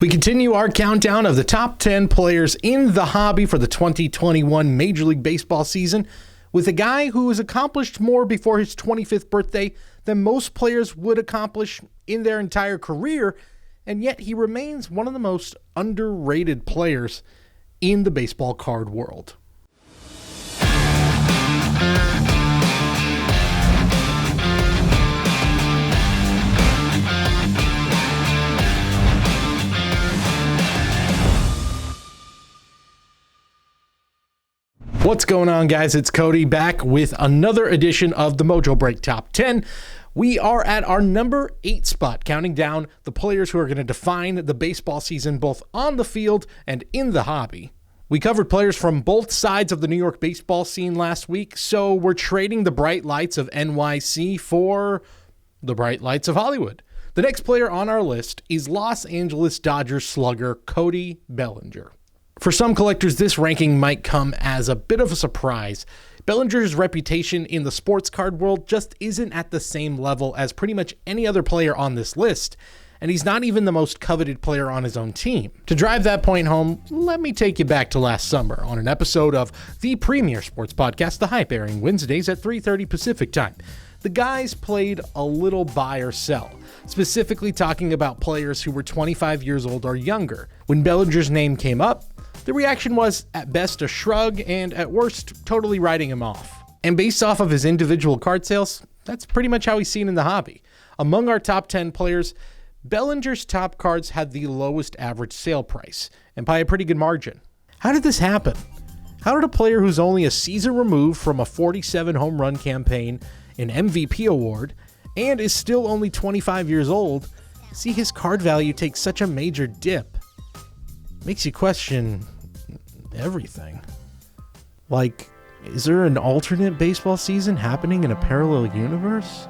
We continue our countdown of the top 10 players in the hobby for the 2021 Major League Baseball season with a guy who has accomplished more before his 25th birthday than most players would accomplish in their entire career, and yet he remains one of the most underrated players in the baseball card world. What's going on, guys? It's Cody back with another edition of the Mojobreak Top 10. We are at our number 8 spot, counting down the players who are going to define the baseball season both on the field and in the hobby. We covered players from both sides of the New York baseball scene last week, so we're trading the bright lights of NYC for the bright lights of Hollywood. The next player on our list is Los Angeles Dodgers slugger Cody Bellinger. For some collectors, this ranking might come as a bit of a surprise. Bellinger's reputation in the sports card world just isn't at the same level as pretty much any other player on this list, and he's not even the most coveted player on his own team. To drive that point home, let me take you back to last summer on an episode of the premier sports podcast, The Hype, airing Wednesdays at 3:30 Pacific time. The guys played a little buy or sell, specifically talking about players who were 25 years old or younger. When Bellinger's name came up, the reaction was, at best, a shrug, and at worst, totally writing him off. And based off of his individual card sales, that's pretty much how he's seen in the hobby. Among our top 10 players, Bellinger's top cards had the lowest average sale price, and by a pretty good margin. How did this happen? How did a player who's only a season removed from a 47 home run campaign, an MVP award, and is still only 25 years old, see his card value take such a major dip? Makes you question everything. Like, is there an alternate baseball season happening in a parallel universe?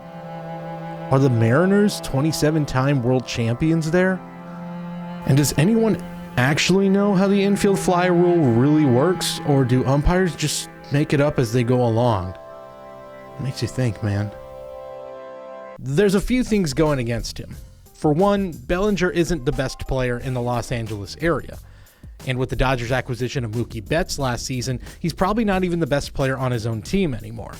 Are the Mariners 27-time world champions there? And does anyone actually know how the infield fly rule really works, or do umpires just make it up as they go along? Makes you think, man. There's a few things going against him. For one, Bellinger isn't the best player in the Los Angeles area. And with the Dodgers' acquisition of Mookie Betts last season, he's probably not even the best player on his own team anymore.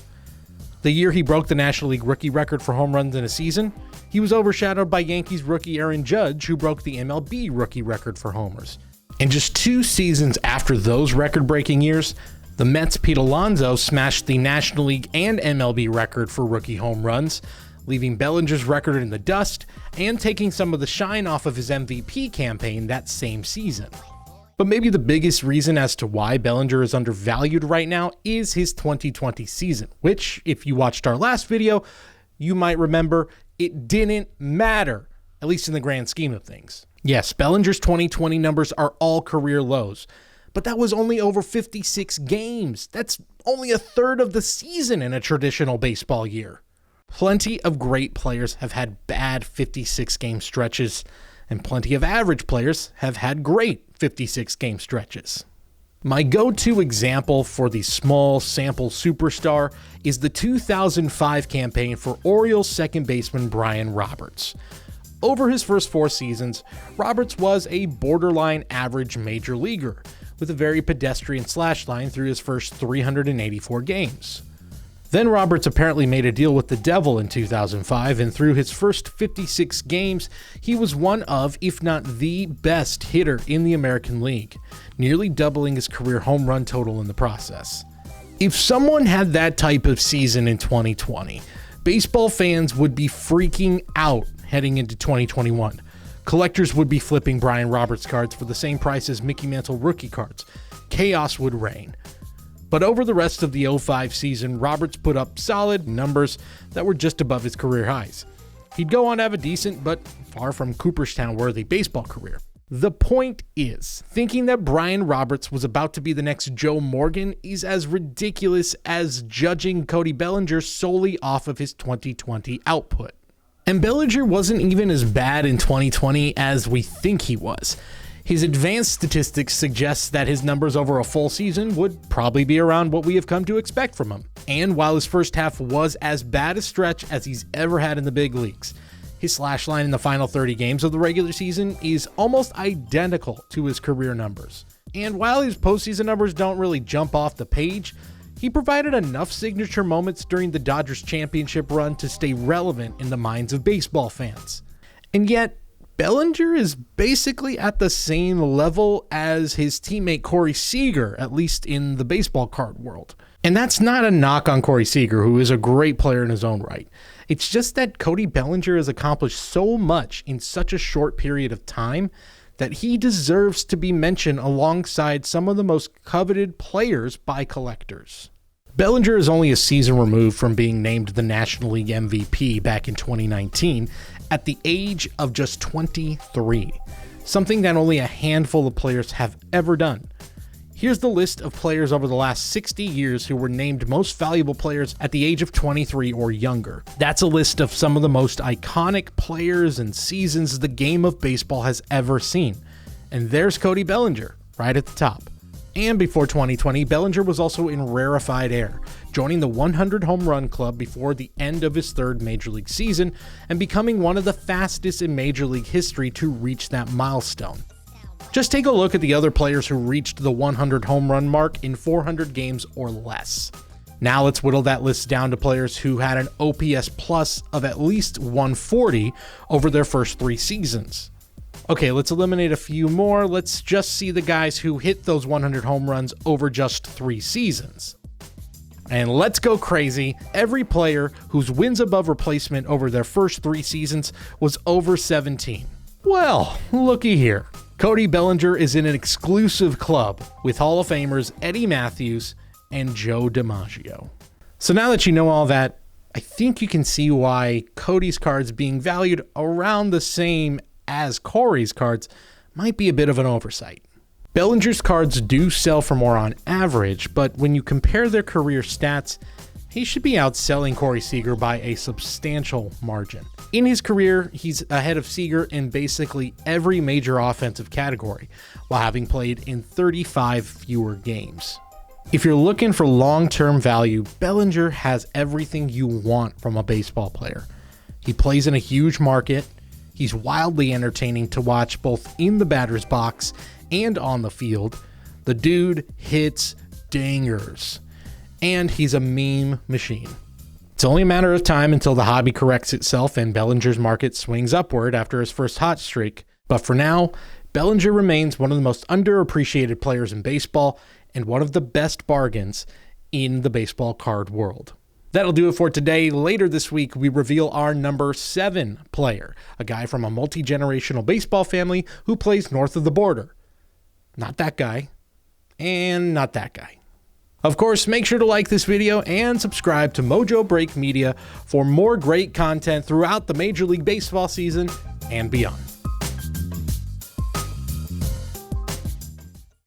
The year he broke the National League rookie record for home runs in a season, he was overshadowed by Yankees rookie Aaron Judge, who broke the MLB rookie record for homers. And just 2 seasons after those record-breaking years, the Mets' Pete Alonso smashed the National League and MLB record for rookie home runs, leaving Bellinger's record in the dust and taking some of the shine off of his MVP campaign that same season. But maybe the biggest reason as to why Bellinger is undervalued right now is his 2020 season, which, if you watched our last video, you might remember it didn't matter, at least in the grand scheme of things. Yes, Bellinger's 2020 numbers are all career lows, but that was only over 56 games. That's only a third of the season in a traditional baseball year. Plenty of great players have had bad 56-game stretches, and plenty of average players have had great 56-game stretches. My go-to example for the small sample superstar is the 2005 campaign for Orioles second baseman Brian Roberts. Over his first 4 seasons, Roberts was a borderline average major leaguer, with a very pedestrian slash line through his first 384 games. Then Roberts apparently made a deal with the devil in 2005, and through his first 56 games, he was one of, if not the best hitter in the American League, nearly doubling his career home run total in the process. If someone had that type of season in 2020, baseball fans would be freaking out heading into 2021. Collectors would be flipping Brian Roberts cards for the same price as Mickey Mantle rookie cards. Chaos would reign. But over the rest of the 05 season, Roberts put up solid numbers that were just above his career highs. He'd go on to have a decent, but far from Cooperstown-worthy baseball career. The point is, thinking that Brian Roberts was about to be the next Joe Morgan is as ridiculous as judging Cody Bellinger solely off of his 2020 output. And Bellinger wasn't even as bad in 2020 as we think he was. His advanced statistics suggest that his numbers over a full season would probably be around what we have come to expect from him. And while his first half was as bad a stretch as he's ever had in the big leagues, His slash line in the final 30 games of the regular season is almost identical to his career numbers. And while his postseason numbers don't really jump off the page, he provided enough signature moments during the Dodgers championship run to stay relevant in the minds of baseball fans. And yet, Bellinger is basically at the same level as his teammate Corey Seager, at least in the baseball card world. And that's not a knock on Corey Seager, who is a great player in his own right. It's just that Cody Bellinger has accomplished so much in such a short period of time that he deserves to be mentioned alongside some of the most coveted players by collectors. Bellinger is only a season removed from being named the National League MVP back in 2019 at the age of just 23, something that only a handful of players have ever done. Here's the list of players over the last 60 years who were named most valuable players at the age of 23 or younger. That's a list of some of the most iconic players and seasons the game of baseball has ever seen. And there's Cody Bellinger, right at the top. And before 2020, Bellinger was also in rarefied air, joining the 100 home run club before the end of his third major league season and becoming one of the fastest in major league history to reach that milestone. Just take a look at the other players who reached the 100 home run mark in 400 games or less. Now let's whittle that list down to players who had an OPS plus of at least 140 over their first 3 seasons. Okay, let's eliminate a few more. Let's just see the guys who hit those 100 home runs over just 3 seasons. And let's go crazy. Every player whose wins above replacement over their first 3 seasons was over 17. Well, looky here. Cody Bellinger is in an exclusive club with Hall of Famers Eddie Matthews and Joe DiMaggio. So now that you know all that, I think you can see why Cody's cards being valued around the same as Corey's cards might be a bit of an oversight. Bellinger's cards do sell for more on average, but when you compare their career stats, he should be outselling Corey Seager by a substantial margin. In his career, he's ahead of Seager in basically every major offensive category, while having played in 35 fewer games. If you're looking for long-term value, Bellinger has everything you want from a baseball player. He plays in a huge market. He's wildly entertaining to watch both in the batter's box and on the field. The dude hits dingers. And he's a meme machine. It's only a matter of time until the hobby corrects itself and Bellinger's market swings upward after his first hot streak. But for now, Bellinger remains one of the most underappreciated players in baseball and one of the best bargains in the baseball card world. That'll do it for today. Later this week, we reveal our number 7 player, a guy from a multi-generational baseball family who plays north of the border. Not that guy, and not that guy. Of course, make sure to like this video and subscribe to Mojobreak Media for more great content throughout the Major League Baseball season and beyond.